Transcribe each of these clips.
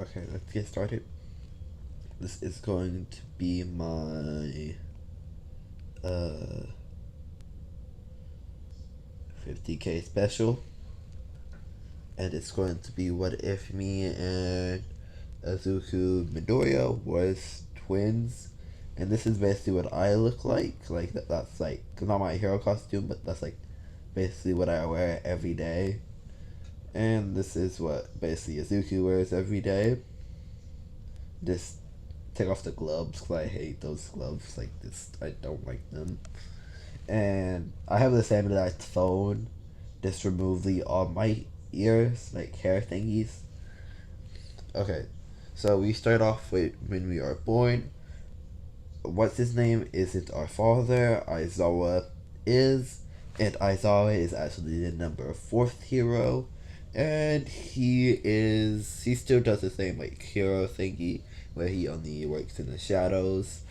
Okay, let's get started. This is going to be my uh 50K special, and it's going to be what if me and Azuku Midoriya was twins, and this is basically what I look like. That's like not my hero costume, but that's like basically what I wear every day, and this is what basically Azuku wears every day. Just take off the gloves because I hate those gloves. Like this, I don't like them. And I have the same exact phone. Just remove the all my ears, like hair thingies. Okay, so we start off with when we are born. What's his name isn't our father. Aizawa is, and Aizawa is actually the number fourth hero, and he still does the same like hero thingy where he only works in the shadows,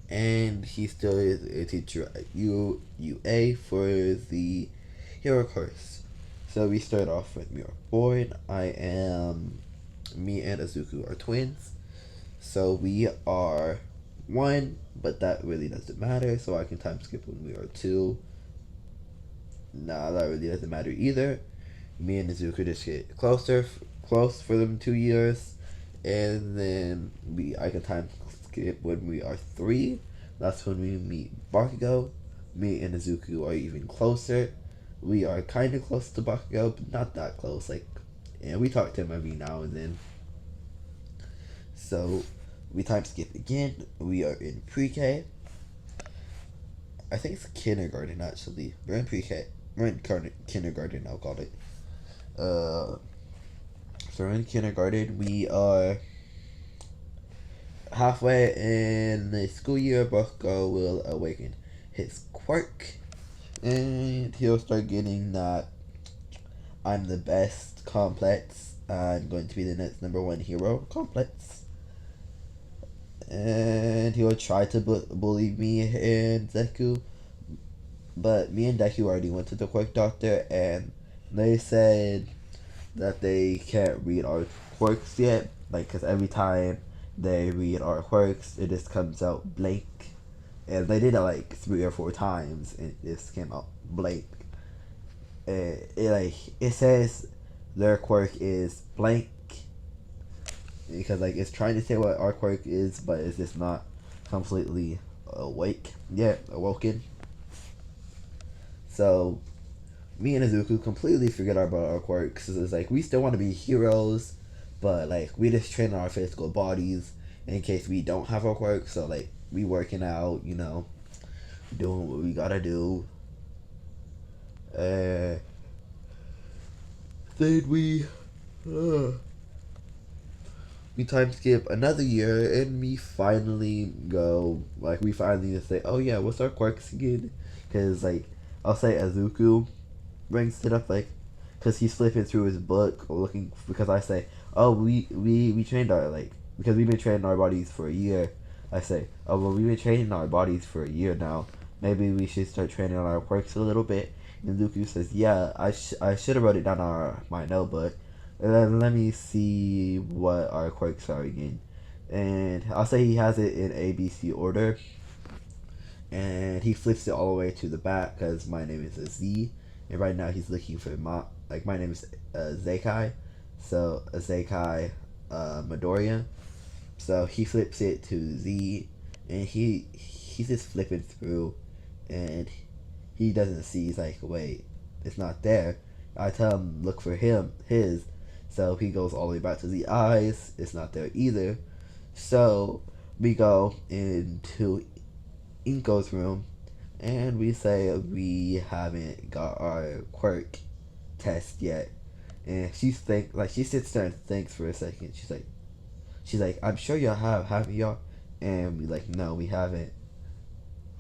and he still is a teacher at UA for the hero course. So we start off with we are born. Me and Azuku are twins. So we are one, but that really doesn't matter. So I can time skip when we are two. Nah, that really doesn't matter either. Me and Azuku just get close for them 2 years, and then I can time skip when we are three. That's when we meet Bakugo. Me and Azuku are even closer. We are kind of close to Bakugo, but not that close. And we talk to him every now and then. So we time skip again. We are in pre-K. I think it's kindergarten actually. We're in pre-K. We're in kindergarten. I'll call it. So we're in kindergarten. We are halfway in the school year. Bakugo will awaken his quirk, and he'll start getting that I'm the best complex. I'm going to be the next number one hero complex. And he will try to bully me and Deku. But me and Deku already went to the quirk doctor, and they said that they can't read our quirks yet. Because every time they read our quirks, it just comes out blank. And they did it like 3 or 4 times, and it just came out blank. It says their quirk is blank because it's trying to say what our quirk is, but it's just not completely awoken. So me and Izuku completely forget about our quirks. It's we still want to be heroes, but we just train our physical bodies in case we don't have our quirks. So we working out, doing what we gotta do. Then we time skip another year, and we finally go we finally just say, oh yeah, what's our quirks again? Because I'll say Azuku brings it up because he's flipping through his book looking, because I say, oh, we trained our because we've been training our bodies for a year. I say, oh well, we've been training our bodies for a year now, maybe we should start training on our quirks a little bit. And Luku says, yeah, I should have wrote it down on my notebook. Let me see what our quirks are again. And I'll say he has it in ABC order. And he flips it all the way to the back because my name is a Z. And right now he's looking for my name is Zekai. So Zekai Midoriya. So he flips it to Z. And he's just flipping through. And he doesn't see. He's like, wait, it's not there. I tell him look for his. So he goes all the way back to the eyes. It's not there either. So we go into Inko's room, and we say we haven't got our quirk test yet. And she sits there and thinks for a second. She's like, I'm sure y'all haven't y'all? And we no, we haven't.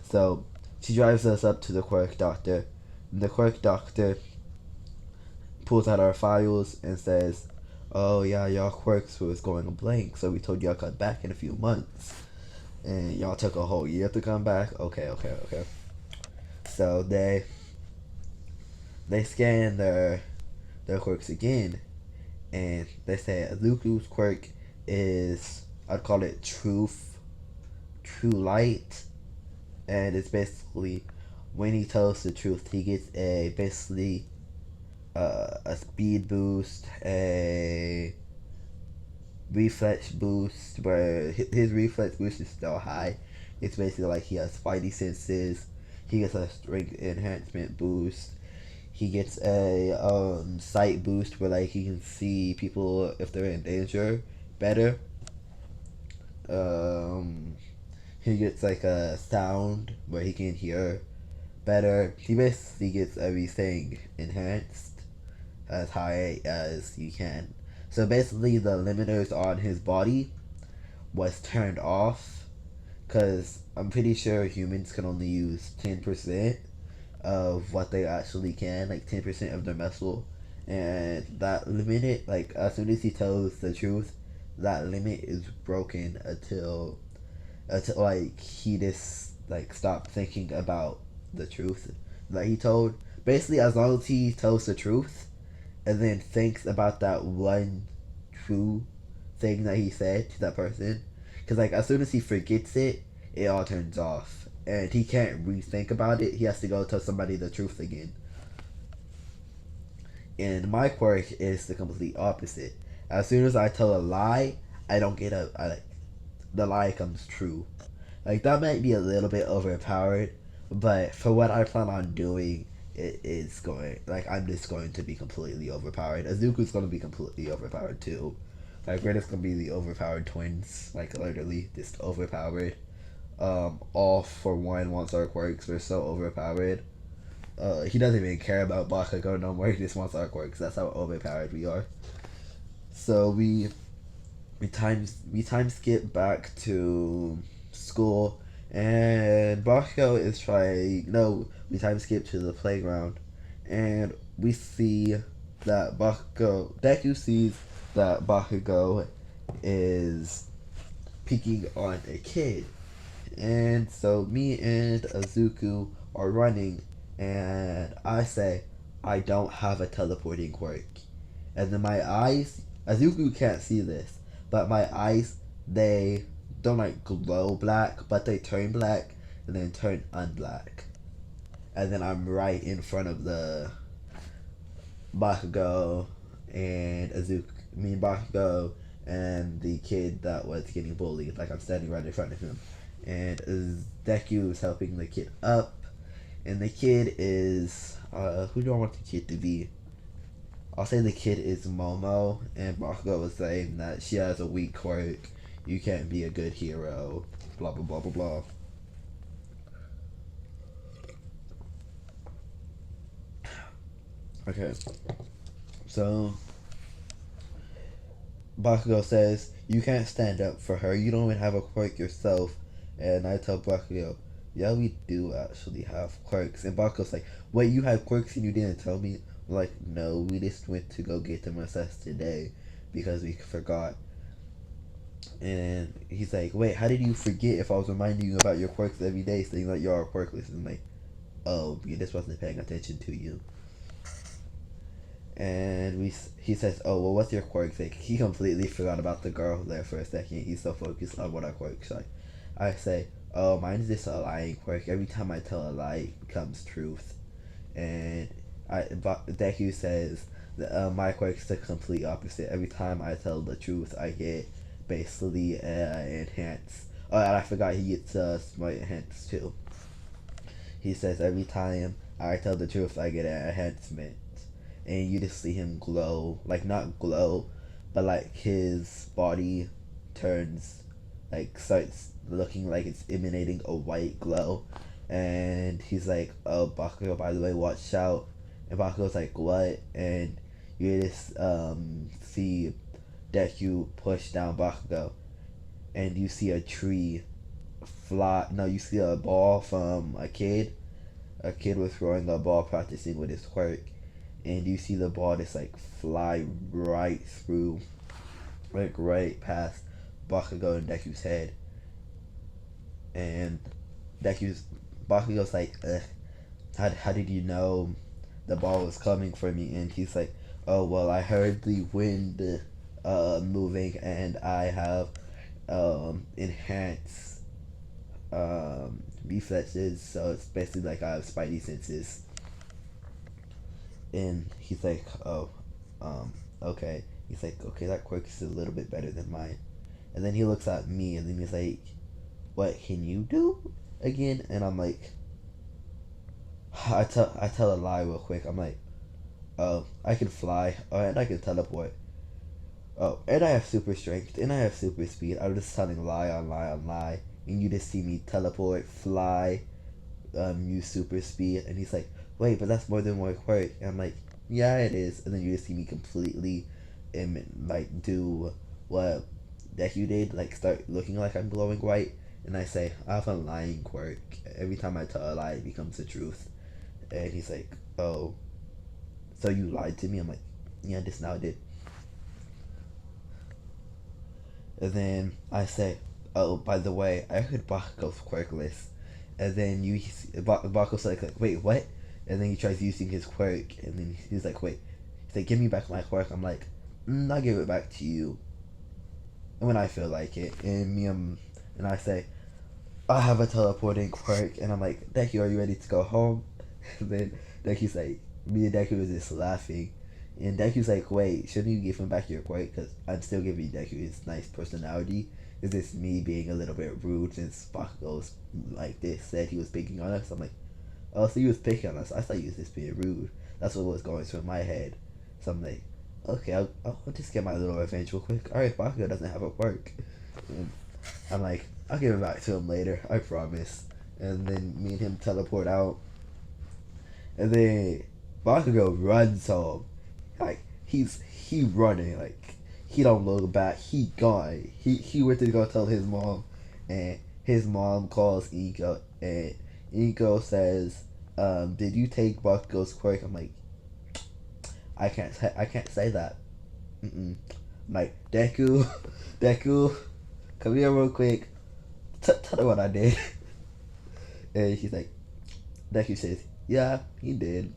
So she drives us up to the quirk doctor. And the quirk doctor pulls out our files and says, oh yeah, y'all quirks was going blank, so we told y'all come back in a few months. And y'all took a whole year to come back? Okay. So they scan their quirks again, And they say Izuku's quirk is, I'd call it true light, and it's basically when he tells the truth, he gets a basically a speed boost, a reflex boost, where his reflex boost is still high. It's basically like he has spidey senses. He gets a strength enhancement boost. He gets a sight boost where like he can see people if they're in danger better. Um, he gets like a sound where he can hear better. He basically gets everything enhanced as high as you can. So basically, the limiters on his body was turned off because I'm pretty sure humans can only use 10% of what they actually can, like 10% of their muscle. And that limit, like as soon as he tells the truth, that limit is broken until like he just like stop thinking about the truth that he told. Basically, as long as he tells the truth and then thinks about that one true thing that he said to that person, because like as soon as he forgets it, it all turns off, and he can't rethink about it. He has to go tell somebody the truth again. And my quirk is the complete opposite. As soon as I tell a lie, I don't get a. I like the lie comes true. Like that might be a little bit overpowered, but for what I plan on doing, it is going like I'm just going to be completely overpowered. Azuku's gonna be completely overpowered too. Like we're just gonna be the overpowered twins, like literally just overpowered. All for one wants our quirks. We're so overpowered. He doesn't even care about Bakugo no more. He just wants our quirks. That's how overpowered we are. So we time skip back to school, and Bakugo is trying. No, we time skip to the playground, and we see that Bakugo. Deku sees that Bakugo is peeking on a kid, and so me and Azuku are running, and I say, I don't have a teleporting quirk. And then my eyes, Azuku can't see this, but my eyes, they don't like glow black, but they turn black and then turn unblack. And then I'm right in front of the Bakugo and Azuku, me and Bakugo and the kid that was getting bullied. Like I'm standing right in front of him. And Deku is helping the kid up. And the kid is, who do I want the kid to be? I'll say the kid is Momo, and Bakugo was saying that she has a weak quirk. You can't be a good hero. Blah blah blah blah blah. Okay, so Bakugo says you can't stand up for her. You don't even have a quirk yourself. And I tell Bakugo, yeah, we do actually have quirks. And Bakugo's like, wait, you have quirks and you didn't tell me? I'm like, no, we just went to go get them assessed today because we forgot. And he's like, wait, how did you forget if I was reminding you about your quirks every day, saying that you are quirkless? And I'm like, oh, you just wasn't paying attention to you. And he says, oh, well, what's your quirk? Like, he completely forgot about the girl there for a second. He's so focused on what our quirks are. I say, oh, mine's just a lying quirk. Every time I tell a lie, it becomes truth. And Deku says that my quirk's the complete opposite. Every time I tell the truth, I get basically enhance. Oh, and I forgot he gets smart enhance too. He says every time I tell the truth, I get an enhancement, and you just see him glow, like not glow, but like his body turns, like starts looking like it's emanating a white glow, and he's like, "Oh, Bakugo, by the way, watch out!" And Bakugo's like, "What?" And you just see Deku push down Bakugo, and you see a tree fly. No, you see a ball from a kid. A kid was throwing a ball practicing with his quirk, and you see the ball just like fly right through, like right past Bakugo and Deku's head. And Deku's Bakugo's like, how did you know the ball was coming for me? And he's like, oh well, I heard the wind moving, and I have enhanced reflexes, so it's basically like I have spidey senses. And he's like, oh, um, okay. He's like, okay, that quirk is a little bit better than mine. And then he looks at me, and then he's like, what can you do again? And I'm like, I tell a lie real quick. I'm like, oh, I can fly, oh, and I can teleport. Oh, and I have super strength, and I have super speed. I'm just telling lie on lie on lie, and you just see me teleport, fly, use super speed. And he's like, wait, but that's more than one quirk. And I'm like, yeah, it is. And then you just see me completely, like do what that you did, like start looking like I'm glowing white. And I say, I have a lying quirk. Every time I tell a lie, it becomes the truth. And he's like, oh, so you lied to me? I'm like, yeah, just now I did. And then I say, oh, by the way, I heard Bakugo's quirk list. And then Bakugo's like, wait, what? And then he tries using his quirk, and then he's like, wait. He's like, give me back my quirk. I'm like, I'll give it back to you when I feel like it. And I say, I have a teleporting quirk. And I'm like, Deku, are you ready to go home? And then Deku's like, me and Deku was just laughing. And Deku's like, wait, shouldn't you give him back your quirk? Because I'm still giving Deku his nice personality. Is this me being a little bit rude since Bakugo's like this said he was picking on us? I'm like, oh, so he was picking on us. I thought he was just being rude. That's what was going through my head. So I'm like, okay, I'll just get my little revenge real quick. Alright, Bakugo doesn't have a quirk. And I'm like, I'll give it back to him later, I promise. And then me and him teleport out. And then Bakugo runs home. Like, he running, like, he don't look back. He gone. He went to go tell his mom, and his mom calls Iko, and Iko says, did you take Bakugo's quirk? I'm like, I can't say that. Mm-mm. I'm like, Deku, Deku, come here real quick. Tell her what I did. And she's like, Deku says, yeah, he did.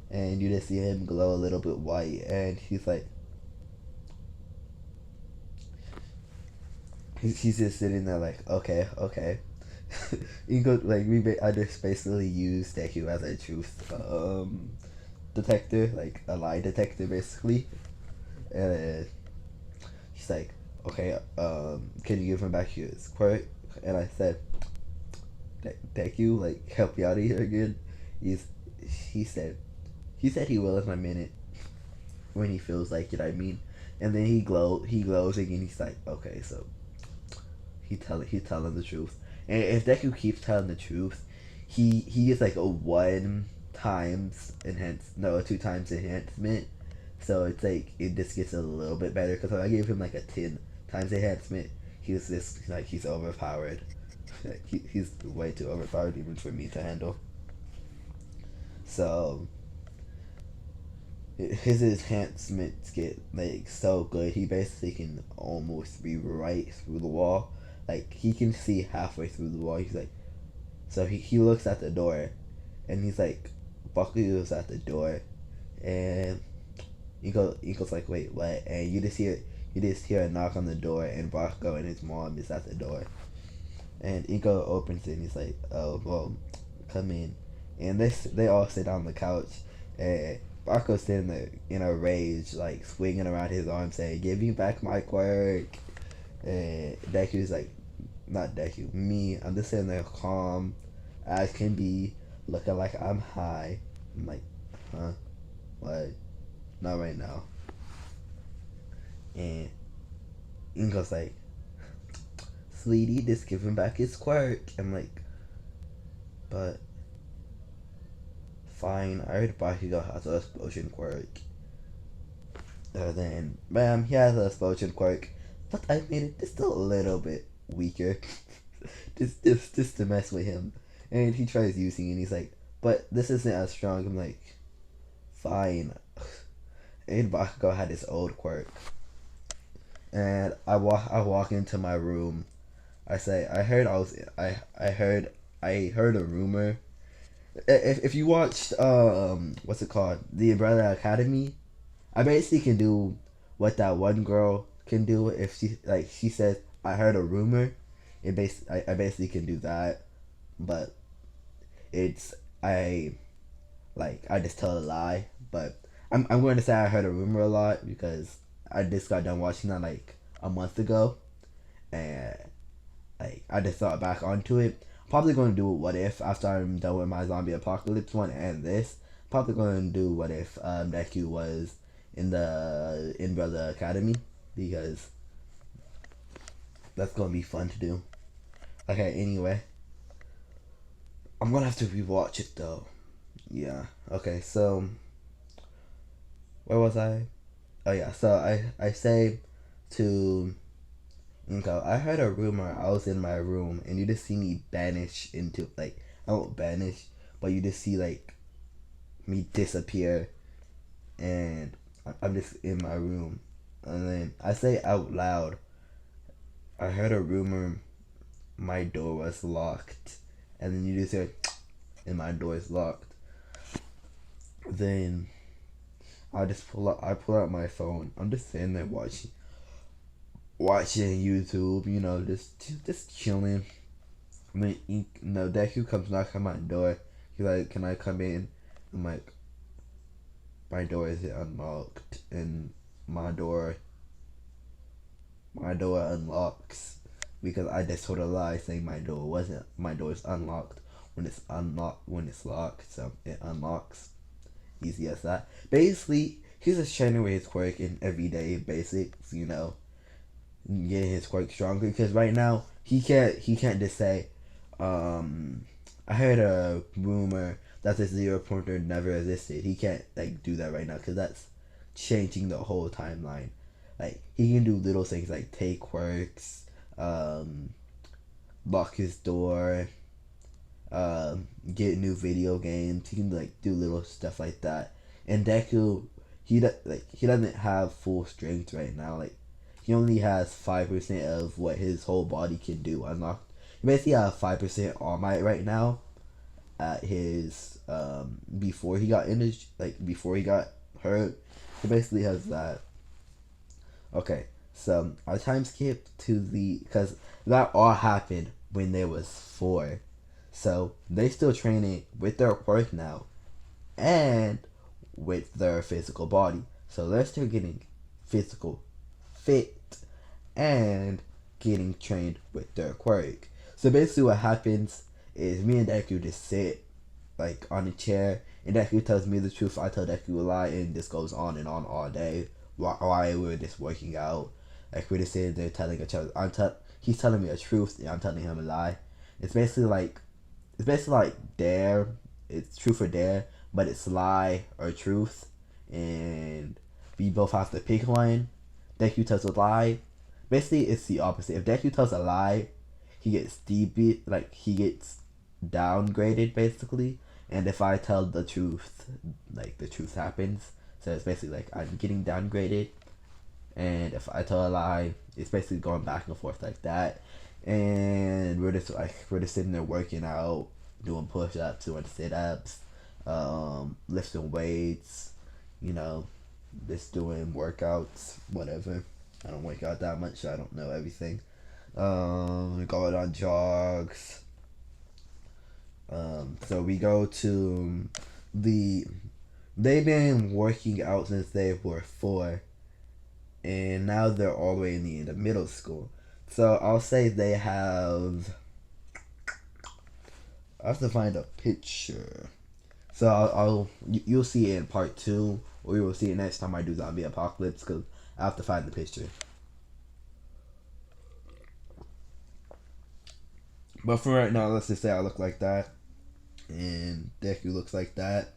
And you just see him glow a little bit white, and he's like, he's just sitting there like, okay, okay. You go like I just basically use Deku as a truth detector, like a lie detector basically. And he's like, okay, can you give him back his quirk? And I said, Deku, like help you out of here again. He's he said he said he will in a minute when he feels like it. I mean, and then he glows again. He's like, okay, so he's telling the truth. And if Deku keeps telling the truth, he gets like a one times enhance no a two times enhancement. So it's like it just gets a little bit better because I gave him like a 10 times enhancement. He's just like he's overpowered. He's way too overpowered even for me to handle. So his enhancements get like so good. He basically can almost be right through the wall. Like he can see halfway through the wall. He's like, so he looks at the door, and he's like, Bakugo's at the door, and Eagle's like, wait, what? And you just hear a knock on the door, and Bakugo and his mom is at the door, and Eagle opens it, and he's like, oh well, come in, and they all sit on the couch, and Bakugo's sitting there in a rage, like swinging around his arm, saying, "Give me back my quirk." And Deku's like, not Deku, me. I'm just sitting there calm as can be, looking like I'm high. I'm like, huh? What? Not right now. And Ingo's like, sweetie, just give him back his quirk. I'm like, but fine. I heard Bakugo has an explosion quirk. Then, bam, he has an explosion quirk. But I made it just a little bit weaker. just to mess with him. And he tries using it, and he's like, but this isn't as strong. I'm like, fine. And Bakugo had his old quirk. And I walk into my room. I say, I heard a rumor. If you watched what's it called? The Umbrella Academy, I basically can do what that one girl can do if she says I heard a rumor. I basically can do that, but it's I just tell a lie. But I'm going to say I heard a rumor a lot because I just got done watching that like a month ago, and like I just thought back onto it. I'm probably going to do what if after I'm done with my zombie apocalypse one and this. Probably going to do what if Deku was in the Umbrella Academy because that's going to be fun to do. Okay, anyway, I'm gonna have to rewatch it though. Yeah. Okay. So where was I? Oh yeah. So I say to Inko, I heard a rumor. I was in my room and you just see me banish into like I won't banish, but you just see like me disappear, and I'm just in my room, and then I say out loud, I heard a rumor. My door was locked, and then you just hear, and my door is locked. Then I pull out my phone. I'm just sitting there watching YouTube, just chilling. And then Deku comes knocking on my door. He's like, "Can I come in?" I'm like, "My door isn't unlocked," and my door unlocks because I just told a lie saying my door is unlocked when it's locked, so it unlocks. Easy as that. Basically, he's just training with his quirk in everyday basics, getting his quirk stronger. Because right now he can't just say, I heard a rumor that the zero pointer never existed. He can't like do that right now because that's changing the whole timeline. Like he can do little things like take quirks, um, lock his door, get new video games. He can like do little stuff like that. And Deku, he doesn't have full strength right now. Like he only has 5% of what his whole body can do unlocked. He basically has 5% All Might right now. At his before he got before he got hurt, he basically has that. Okay, so I time skip to the because that all happened when they was 4. So they still training with their quirk now and with their physical body. So they're still getting physical fit and getting trained with their quirk. So basically what happens is me and Deku just sit like on a chair and Deku tells me the truth, I tell Deku a lie, and this goes on and on all day while we're just working out. Like we're just sitting there telling each other he's telling me a truth and I'm telling him a lie. It's basically like dare. It's truth or dare, but it's lie or truth, and we both have to pick one. Deku tells a lie. Basically, it's the opposite. If Deku tells a lie, he gets he gets downgraded basically. And if I tell the truth, like the truth happens. So it's basically like I'm getting downgraded, and if I tell a lie, it's basically going back and forth like that. And we're just sitting there working out, doing push ups, doing sit ups, lifting weights, you know, just doing workouts, whatever. I don't work out that much, so I don't know everything. Going on jogs. So we go to the. They've been working out since they were 4, and now they're all the way in the end of middle school. So I'll say they have. I have to find a picture. So you'll see it in part 2, or you will see it next time I do Zombie Apocalypse because I have to find the picture. But for right now, let's just say I look like that, and Deku looks like that.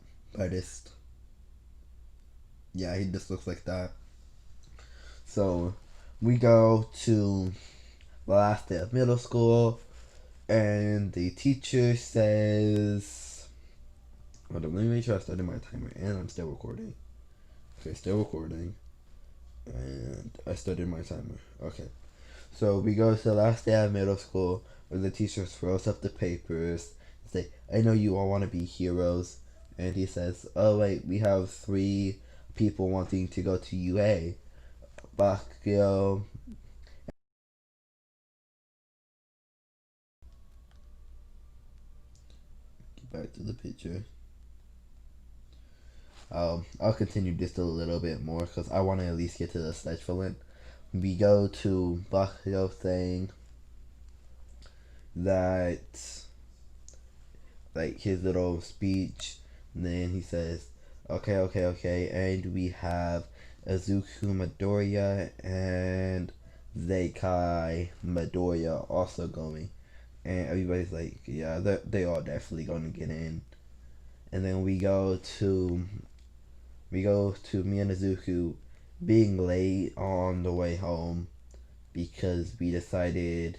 Yeah, he just looks like that. So we go to the last day of middle school, and the teacher says, hold on, let me make sure I started my timer, and I'm still recording. Okay, still recording, and I started my timer. Okay, so we go to the last day of middle school, where the teacher throws up the papers and say, I know you all want to be heroes. And he says, oh wait, we have 3 people wanting to go to UA. Bakyo. Back to the picture. I'll continue just a little bit more because I want to at least get to the stage villain. We go to Bakyo saying that, like, his little speech, and then he says, okay, okay, okay, and we have Izuku Midoriya and Zeikai Midoriya also going. And everybody's like, yeah, they are definitely going to get in. And then we go to me and Izuku being late on the way home because we decided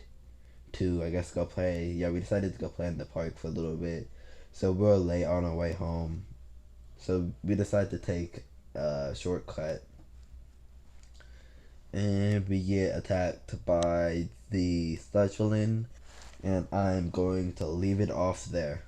to, I guess, go play. Yeah, we decided to go play in the park for a little bit. So we're late on our way home. So we decided to take a shortcut. And we get attacked by the Sludge Villain. And I'm going to leave it off there.